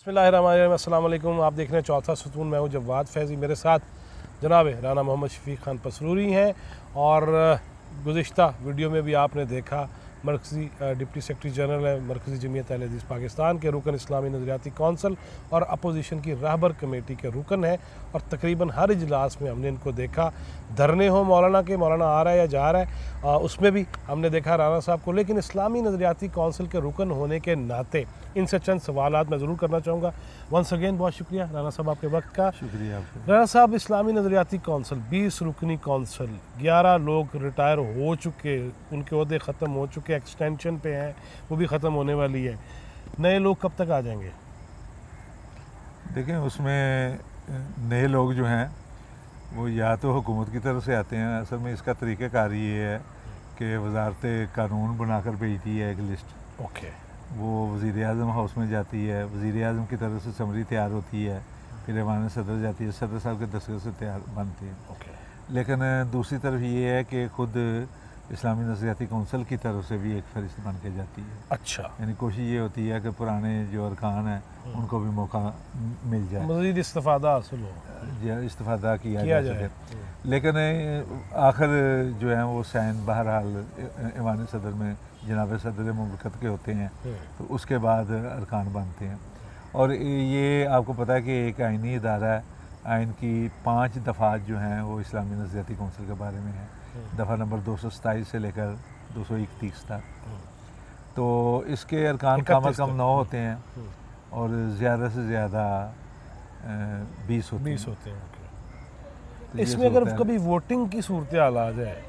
बिस्मिल्लाहिर्रहमानिर्रहीम, अस्सलाम वालेकुम। आप देख रहे हैं चौथा सुतून। मैं हूं जवाद फैज़ी, मेरे साथ जनाब राना मोहम्मद शफीक खान पसरूरी हैं। और गुज़िश्ता वीडियो में भी आपने देखा मरकज़ी डिप्टी सेक्रेटरी जनरल है मरकज़ी जमीयत अहले हदीस पाकिस्तान के रुकन इस्लामी नज़रियाती कौंसल और अपोजिशन की रहबर कमेटी के रुकन है। और तकरीबन हर इजलास में हमने इनको देखा, धरने हो मौलाना के, मौलाना आ रहा है या जा रहा है, उसमें भी हमने देखा राना साहब को। लेकिन इस्लामी नज़रियाती कौंसल के रुकन होने के नाते इनसे चंद सवालात मैं ज़रूर करना चाहूँगा। वंस अगेन बहुत शुक्रिया राना साहब आपके वक्त का। शुक्रिया। राना साहब, इस्लामी नज़रियाती कौंसल 20 रुकनी कौंसल, 11 लोग रिटायर हो चुके, उनके ओहदे ख़त्म हो चुके, एक्सटेंशन पे हैं, वो भी ख़त्म होने वाली है। नए लोग कब तक आ जाएंगे? देखें, उसमें नए लोग जो हैं वो या तो हुकूमत की तरफ से आते हैं। असल में इसका तरीक़ाकार ये है कि वजारत कानून बनाकर भेजती है एक लिस्ट। ओके। वो वज़ीर आज़म हाउस में जाती है, वज़ीर आज़म की तरफ से समरी तैयार होती है, फिर ऐवान सदर जाती है, सदर साहब के दस्तखत से तैयार बनती है। ओके। लेकिन दूसरी तरफ ये है कि ख़ुद इस्लामी नज़रियाती कौंसल की तरफ से भी एक फ़रिश्त बन के जाती है। अच्छा। यानी कोशिश ये होती है कि पुराने जो अरकान हैं उनको भी मौका मिल जाए, मज़ीद इस्तिफ़ादा हासिल हो, इस्तिफ़ादा किया जा सके। लेकिन आखिर जो है वो साइन बहरहाल ऐवान सदर में जनाब सदर मुमलकत के होते हैं, तो उसके बाद अरकान बनते हैं। और ये आपको पता है कि एक आइनी इदारा है, आइन की 5 दफ़ात जो हैं वो इस्लामी नज़रियाती कौंसल के बारे में है। दफ़ा नंबर 227 से लेकर 231 तक। तो इसके अरकान कम अज़ कम 9 होते हैं और ज़्यादा से ज़्यादा 20 होते हैं। तो इसमें अगर कभी वोटिंग की सूरत हाल आ जाए,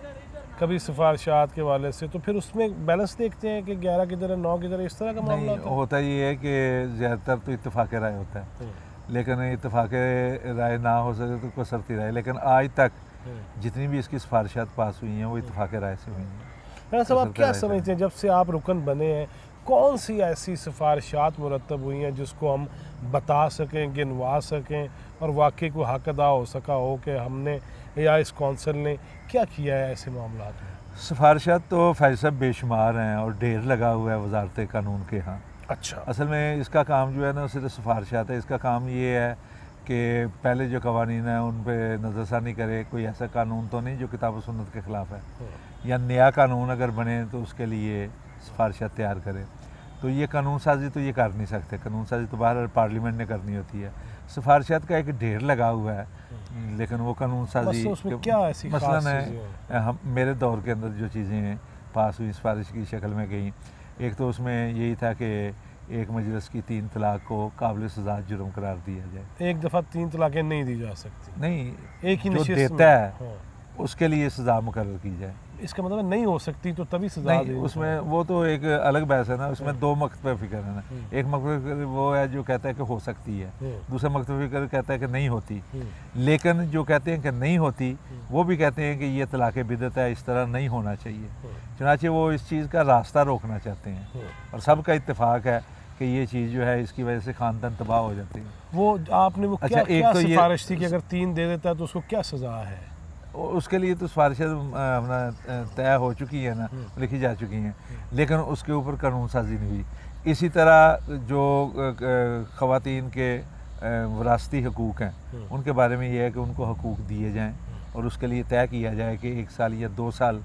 कभी सिफारिशात के वाले से, तो फिर उसमें बैलेंस देखते हैं कि 11 की तरह 9 की तरह, इस तरह का मामला होता ये है कि ज़्यादातर तो इत्तेफाक राय होता है। लेकिन इत्तेफाक राय ना हो सके तो कसरती राय। लेकिन आज तक जितनी भी इसकी सिफारिशात पास हुई हैं वो इत्तेफाक राय से हुई हैं। राना साहब, आप क्या समझते हैं, जब से आप रुकन बने हैं, कौन सी ऐसी सिफारिशात मुरतब हुई हैं जिसको हम बता सकें, गिनवा सकें और वाकई को हक अदा हो सका हो कि हमने या इस कौंसल ने क्या किया है ऐसे मामला में? सिफारिशात तो फैज़ साहब बेशुमार हैं और ढेर लगा हुआ है वजारत कानून के यहाँ। अच्छा। असल में इसका काम जो है ना सिर्फ सिफारिशात है। इसका काम ये है कि पहले जो कवानीन है उन पर नज़रसानी करे, कोई ऐसा कानून तो नहीं जो किताब सुन्नत के ख़िलाफ़ है, या नया कानून अगर बने तो उसके लिए सिफारिशात तैयार करे। तो ये कानून साजी तो ये कर नहीं सकते, कानून साजी तो बाहर पार्लियामेंट ने करनी होती है। सिफारिशात का एक ढेर लगा हुआ है, लेकिन वो कानून साजी मसलन है। हम मेरे दौर के अंदर जो चीज़ें पास हुई सिफारिश की शक्ल में गई, एक तो उसमें यही था कि एक मजलिस की 3 तलाक को काबिल सज़ा जुर्म करार दिया जाए। एक दफ़ा 3 तलाक़ें नहीं दी जा सकती, नहीं, एक ही जो देता है उसके लिए सज़ा मुकर्रर की जाए। इसका मतलब नहीं हो सकती तो तभी सज़ा नहीं, उसमें वो तो एक अलग बहस है ना। उसमें 2 मकतब फ़िक्र है ना। एक मकतब फ़िक्र वो है जो कहता है कि हो सकती है, दूसरा मकतब फ़िक्र कहता है कि नहीं होती। लेकिन जो कहते हैं कि नहीं होती वो भी कहते हैं कि ये तलाक़ बिदअत है, इस तरह नहीं होना चाहिए। चुनांचे वो इस चीज़ का रास्ता रोकना चाहते हैं और सबका इत्तेफाक है कि ये चीज़ जो है इसकी वजह से ख़ानदान तबाह हो जाती है। वो आपने वो क्या तो सिफारिश थी कि अगर 3 दे देता है तो उसको क्या सज़ा है? उसके लिए तो सिफारिशें अपना तय हो चुकी है ना, लिखी जा चुकी हैं, लेकिन उसके ऊपर कानून साजी नहीं हुई। इसी तरह जो ख़वातीन के विरासती हकूक़ हैं उनके बारे में ये है कि उनको हकूक़ दिए जाएँ और उसके लिए तय किया जाए कि 1 साल या 2 साल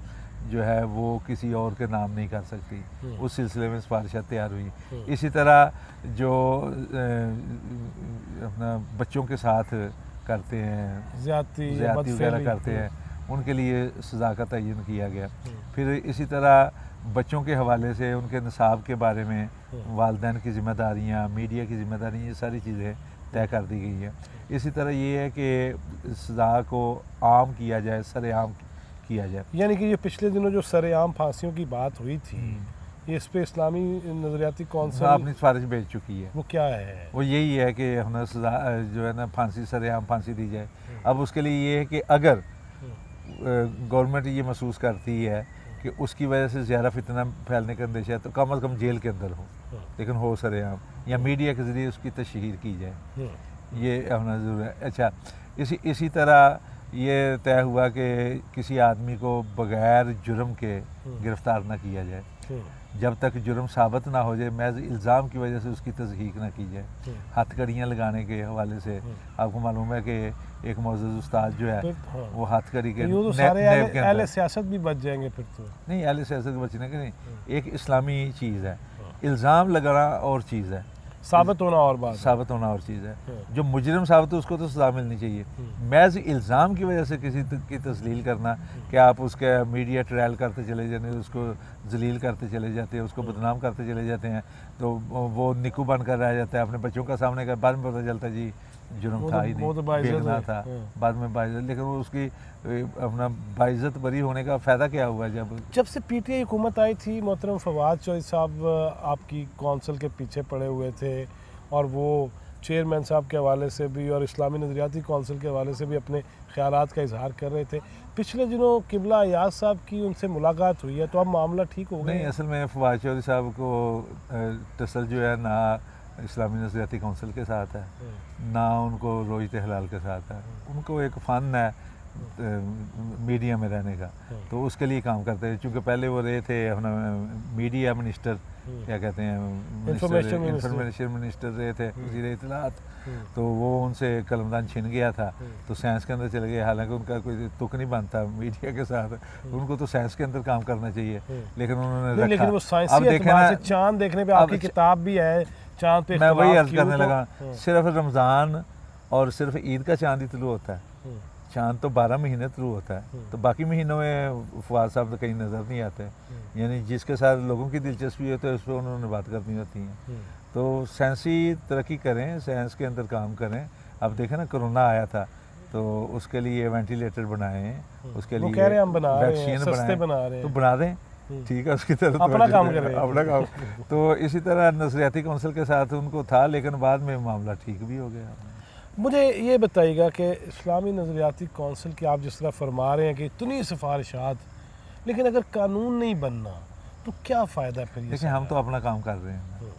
जो है वो किसी और के नाम नहीं कर सकती। उस सिलसिले में सिफारिशात तैयार हुई। इसी तरह जो अपना बच्चों के साथ करते हैं, ज़्यादती वगैरह करते हैं, उनके लिए सज़ा का तयन किया गया। फिर इसी तरह बच्चों के हवाले से उनके निसाब के बारे में वालिदैन की ज़िम्मेदारियाँ, मीडिया की ज़िम्मेदारियाँ, ये सारी चीज़ें तय कर दी गई हैं। इसी तरह ये है कि सज़ा को आम किया जाए, सरेआम किया जाए। यानी कि ये पिछले दिनों जो सरेआम फांसियों की बात हुई थी, ये इस पे इस्लामी नज़रियाती कौंसल अपनी सिफारिश भेज चुकी है। वो क्या है? वो यही है कि हमें सज़ा जो है ना फांसी, सरेआम फांसी दी जाए। अब उसके लिए ये है कि अगर गवर्नमेंट ये महसूस करती है कि उसकी वजह से ज़्यादा फितना फैलने का अंदेशा है तो कम अज़ कम जेल के अंदर हो, लेकिन हो सरेआम, या मीडिया के ज़रिए उसकी तशहीर की जाए, ये होना ज़रूरी है। अच्छा, इसी तरह ये तय हुआ कि किसी आदमी को बग़ैर जुर्म के गिरफ़्तार ना किया जाए। जब तक जुर्म साबित ना हो जाए, महज इल्ज़ाम की वजह से उसकी तस्दीक ना की जाए। हथकड़ियाँ लगाने के हवाले से आपको मालूम है कि एक मौजूद उस्ताद जो है हाँ। वो हथकड़ी के यूँ तो सारे अहले सियासत भी बच जाएंगे फिर तो। नहीं, अहले सियासत बचने के नहीं, एक इस्लामी चीज़ है, इल्ज़ाम लगाना और चीज़ है, साबित होना और बात है। साबित होना और चीज़ है। जो मुजरिम साबित है उसको तो सज़ा मिलनी चाहिए। महज इल्ज़ाम की वजह से किसी की तस्लील करना कि आप उसके मीडिया ट्रायल करते चले जाते हैं, उसको जलील करते चले जाते हैं, उसको बदनाम करते चले जाते हैं, तो वो निकू बन कर रह जाता है अपने बच्चों का सामने का। बाद में पता चलता है जी जुर्म था ही नहीं, बेगुनाह था, बाद में बाइज़्ज़त। लेकिन वो उसकी अपना बाइज़्ज़त बरी होने का फ़ायदा क्या हुआ? जब से पीटीआई हुकूमत आई थी, मोहतरम फवाद चौधरी साहब आपकी कौंसिल के पीछे पड़े हुए थे और वो चेयरमैन साहब के हवाले से भी और इस्लामी नज़रियाती कौंसिल के हवाले से भी अपने ख़यालात का इजहार कर रहे थे। पिछले दिनों किबला अयाज साहब की उनसे मुलाकात हुई है, तो अब मामला ठीक हो गया? नहीं, असल में फवाद चौधरी साहब को तसल जो है ना इस्लामी नज़रियाती कौंसिल के साथ है, ना उनको रोयत हलाल के साथ है। उनको एक फ़न है मीडिया में रहने का, तो उसके लिए काम करते हैं। चूँकि पहले वो रहे थे अपना मीडिया मिनिस्टर, क्या कहते हैं, इंफॉर्मेशन मिनिस्टर रहे थे, वज़ीर इत्तलात, तो वो उनसे कलमदान छिन गया था, तो साइंस के अंदर चले गए। हालांकि उनका कोई तुक नहीं बनता मीडिया के साथ, उनको तो साइंस के अंदर काम करना चाहिए, लेकिन उन्होंने रखा। लेकिन वो साइंसी एतबार से चांद देखने पे आपकी किताब भी है, चांद पे मैं वही अर्ज करने लगा, सिर्फ रमज़ान और सिर्फ ईद का चांद ही तुलू होता है, चांद तो 12 महीने थ्रू होता है, तो बाकी महीनों में फवाद साहब तो कहीं नज़र नहीं आते। यानी जिसके साथ लोगों की दिलचस्पी होती है उस पर उन्होंने बात करनी होती है। तो साइंसी तरक्की करें, साइंस के अंदर काम करें। अब देखें ना, कोरोना आया था तो उसके लिए वेंटिलेटर बनाए, उसके लिए वैक्सीन बनाए, तो बना दें, ठीक है, उसकी तरफ अपना काम करें, अपना काम। तो इसी तरह नज़रियाती कौंसिल के साथ उनको था, लेकिन बाद में मामला ठीक भी हो गया। मुझे ये बताइएगा कि इस्लामी नज़रियाती कौंसिल की आप जिस तरह फरमा रहे हैं कि इतनी सिफारिशात, लेकिन अगर कानून नहीं बनना तो क्या फ़ायदा फिर? देखिए, हम तो अपना काम कर रहे हैं,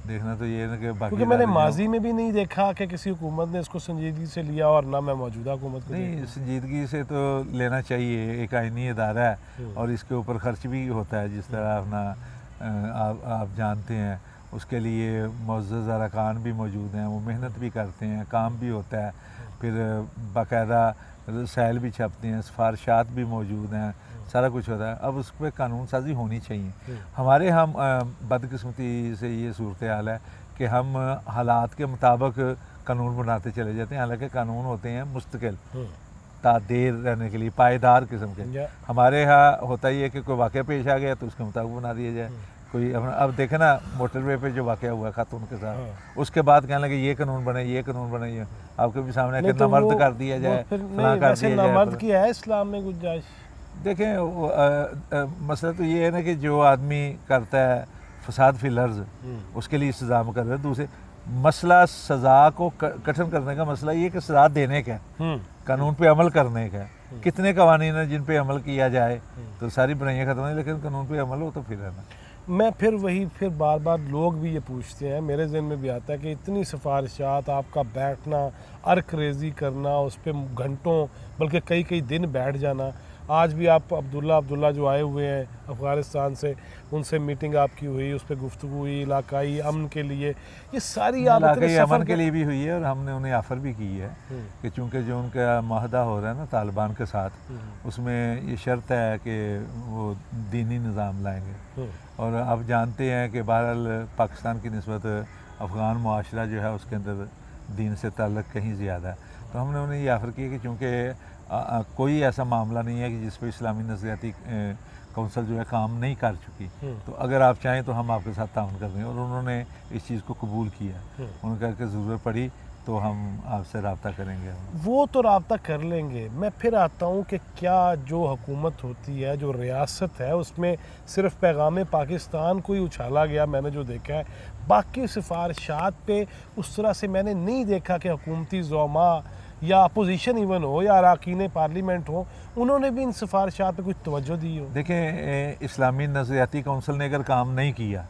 देखना तो ये है कि बाकी, क्योंकि मैंने माजी में भी नहीं देखा कि किसी हुकूमत ने इसको संजीदगी से लिया, और ना मैं मौजूदा हुकूमत को। नहीं, संजीदगी से तो लेना चाहिए, एक आइनी अदारा है और इसके ऊपर ख़र्च भी होता है, जिस तरह अपना आप जानते हैं। उसके लिए मुअज़्ज़ज़ अरकान भी मौजूद हैं, वो मेहनत भी करते हैं, काम भी होता है, फिर बाकायदा रसायल भी छपते हैं, सिफारिशात भी मौजूद हैं, सारा कुछ होता है। अब उस पर कानून साजी होनी चाहिए। हमारे हम बदकिस्मती से ये सूरत हाल है कि हम हालात के मुताबिक कानून बनाते चले जाते हैं, हालांकि कानून होते हैं मुस्तकिल, तादेर रहने के लिए, पायदार किस्म के। हमारे यहाँ होता ही है कि कोई वाक़या पेश आ गया तो उसके मुताबिक बना दिया जाए। कोई अब देखे ना मोटरवे पे जो वाक़या हुआ खातून के साथ, उसके बाद कहने लगे ये कानून बने, ये कानून बने, ये आपके भी सामने कि नामर्द कर दिया जाए, फलां कर दिया जाए। नामर्द की है इस्लाम में गुंजाइश? देखें, मसला तो ये है ना कि जो आदमी करता है फसाद फिल अर्ज़, उसके लिए सज़ा मुकर्रर है। दूसरे मसला सज़ा को कठिन करने का मसला ये कि सज़ा देने का है, कानून पे अमल करने का है। कितने कवानीन हैं जिन पे अमल किया जाए तो सारी बुराइयाँ खत्म नहीं, लेकिन कानून पे अमल हो तो फिर है ना। मैं फिर बार बार लोग भी ये पूछते हैं, मेरे जहन में भी आता है कि इतनी सिफारिशात, आपका बैठना, अर्क रेज़ी करना, उस पर घंटों बल्कि कई दिन बैठ जाना। आज भी आप अब्दुल्ला जो आए हुए हैं अफ़गानिस्तान से, उनसे मीटिंग आपकी हुई, उस पर गुफ्तगू हुई इलाकाई अमन के लिए, ये सारी इलाकाई अमन के लिए भी हुई है। और हमने उन्हें ऑफ़र भी की है कि चूँकि जो उनका माहदा हो रहा है ना तालिबान के साथ, उसमें ये शर्त है कि वो दीनी निज़ाम लाएंगे। और आप जानते हैं कि बहरहाल पाकिस्तान की निस्बत अफ़गान मुआशरा जो है उसके अंदर दीन से ताल्लुक़ कहीं ज़्यादा है। तो हमने उन्हें ये ऑफ़र किया कि चूँकि कोई ऐसा मामला नहीं है कि जिस पर इस्लामी नज़रियाती कौंसिल जो है काम नहीं कर चुकी, तो अगर आप चाहें तो हम आपके साथ ताउन कर दें। और उन्होंने इस चीज़ को कबूल किया। उन्होंने कहा कि ज़रूरत पड़ी तो हम आपसे रब्ता करेंगे। वो तो रब्ता कर लेंगे। मैं फिर आता हूँ कि क्या जो हुकूमत होती है, जो रियासत है, उसमें सिर्फ पैगाम पाकिस्तान को ही उछाला गया, मैंने जो देखा है, बाकी सिफारिशात पे उस तरह से मैंने नहीं देखा कि हुकूमती ज़ौमा या अपोजिशन इवन हो या अरकान पार्लियामेंट हो, उन्होंने भी इन सिफारिशात पे कुछ तवज्जो दी हो। देखें, इस्लामी नज़रियाती कौंसिल ने अगर काम नहीं किया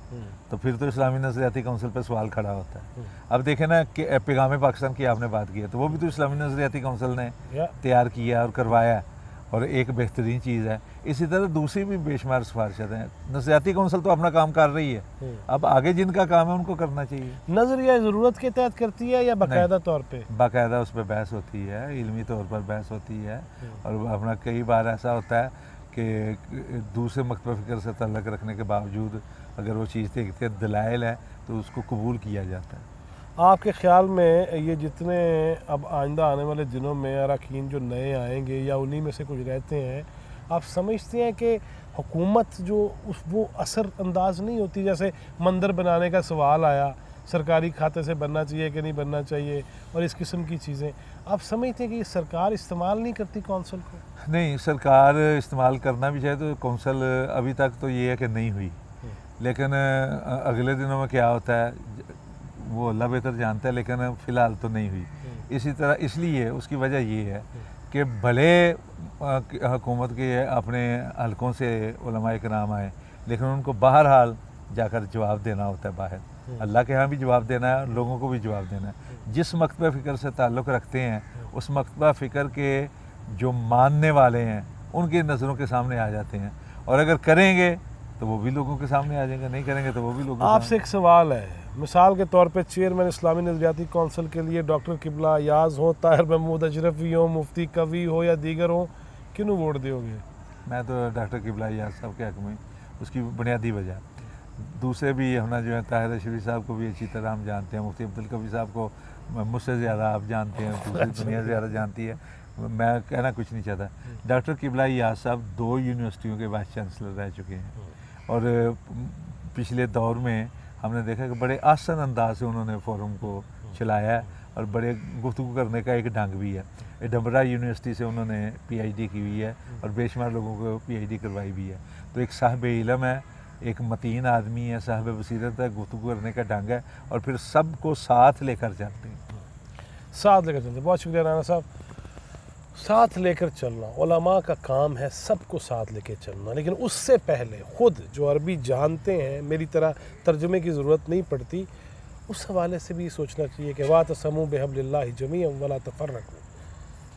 तो फिर तो इस्लामी नज़रियाती कौंसिल पर सवाल खड़ा होता है। अब देखें ना कि पैगाम पाकिस्तान की आपने बात की है, तो वो भी तो इस्लामी नज़रियाती कौंसिल ने तैयार किया और करवाया। और एक बेहतरीन चीज़ है। इसी तरह दूसरी भी बेशुमार सिफारिशें हैं। नफसियाती कौंसल तो अपना काम कर रही है, अब आगे जिनका काम है उनको करना चाहिए। नजरिया ज़रूरत के तहत करती है या बाकायदा तौर पे? बाकायदा उस पर बहस होती है, इल्मी तौर पर बहस होती है। और अपना कई बार ऐसा होता है कि दूसरे मकतब फ़िक्र से तल्लक रखने के बावजूद अगर वो चीज़ देखते हैं दलाइल है तो उसको कबूल किया जाता है। आपके ख़्याल में ये जितने अब आइंदा आने वाले दिनों में अरकान जो नए आएंगे या उन्हीं में से कुछ रहते हैं, आप समझते हैं कि हुकूमत जो वो असरअंदाज नहीं होती? जैसे मंदिर बनाने का सवाल आया, सरकारी खाते से बनना चाहिए कि नहीं बनना चाहिए, और इस किस्म की चीज़ें, आप समझते हैं कि ये सरकार इस्तेमाल नहीं करती कौंसल को? नहीं, सरकार इस्तेमाल करना भी चाहिए। तो कौंसल अभी तक तो ये है कि नहीं हुई, लेकिन अगले दिनों में क्या होता है वो अल्लाह बेहतर जानता है, लेकिन फ़िलहाल तो नहीं हुई। इसी तरह इसलिए उसकी वजह ये है कि भले हुकूमत के अपने हलकों से उलमा इकराम आए, लेकिन उनको बहरहाल जाकर जवाब देना होता है बाहर। अल्लाह के यहाँ भी जवाब देना है, लोगों को भी जवाब देना है। जिस मकतबा फ़िक्र से ताल्लुक़ रखते हैं उस मकतबा फ़िक्र के जो मानने वाले हैं उनकी नज़रों के सामने आ जाते हैं, और अगर करेंगे तो वो भी लोगों के सामने आ जाएंगे, नहीं करेंगे तो वो भी लोगों। आपसे एक सवाल है, मिसाल के तौर पे चेयरमैन इस्लामी नज़रियाती कौंसिल के लिए डॉक्टर किबला याज हो, ताहिर महमूद अशरफी हो, मुफ्ती कवी हो या दीगर हो, किन्हों वोट दोगे? मैं तो डॉक्टर किबला याज साहब के हक़ में, उसकी बुनियादी वजह। दूसरे भी अपना जो है ताहिर अशरफी साहब को भी अच्छी तरह हम जानते हैं, मुफ्ती अब्दुल कवी साहब को मुझसे ज़्यादा आप जानते हैं, दूसरी दुनिया ज़्यादा जानती है, मैं कहना कुछ नहीं चाहता। डॉक्टर किबला याज साहब 2 यूनिवर्सिटियों के वाइस चांसलर रह चुके हैं, और पिछले दौर में हमने देखा कि बड़े आसान अंदाज से उन्होंने फोरम को चलाया है, और बड़े गुफ्तगू करने का एक ढंग भी है। एडनबरा यूनिवर्सिटी से उन्होंने PhD की हुई है, और बेशुमार लोगों को PhD करवाई भी है। तो एक साहिब इल्म है, एक मतीन आदमी है, साहिब बसीरत है, गुफ्तगू करने का ढंग है, और फिर सबको साथ लेकर चलते हैं। साथ लेकर चलते। बहुत शुक्रिया राना साहब। साथ लेकर चलना उलमा का काम है, सबको साथ लेकर चलना, लेकिन उससे पहले ख़ुद जो अरबी जानते हैं, मेरी तरह तर्जुमे की ज़रूरत नहीं पड़ती, उस हवाले से भी सोचना चाहिए कि वातसमू बिहब्लिल्लाहि जमीअन वला तफर्रकू,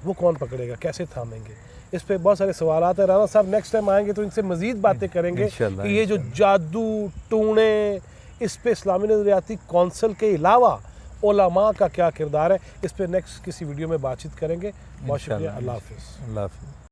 वो कौन पकड़ेगा, कैसे थामेंगे? इस पे बहुत सारे सवाल हैं। राना साहब नेक्स्ट टाइम आएंगे तो इनसे मज़ीद बातें करेंगे कि ये जो जादू टूणे, इस पे इस्लामी नज़रियाती कौंसिल के अलावा उलमा का क्या किरदार है, इस पे नेक्स्ट किसी वीडियो में बातचीत करेंगे। बहुत शुक्रिया। अल्लाह हाफ़िज़। अल्लाह हाफ़िज़।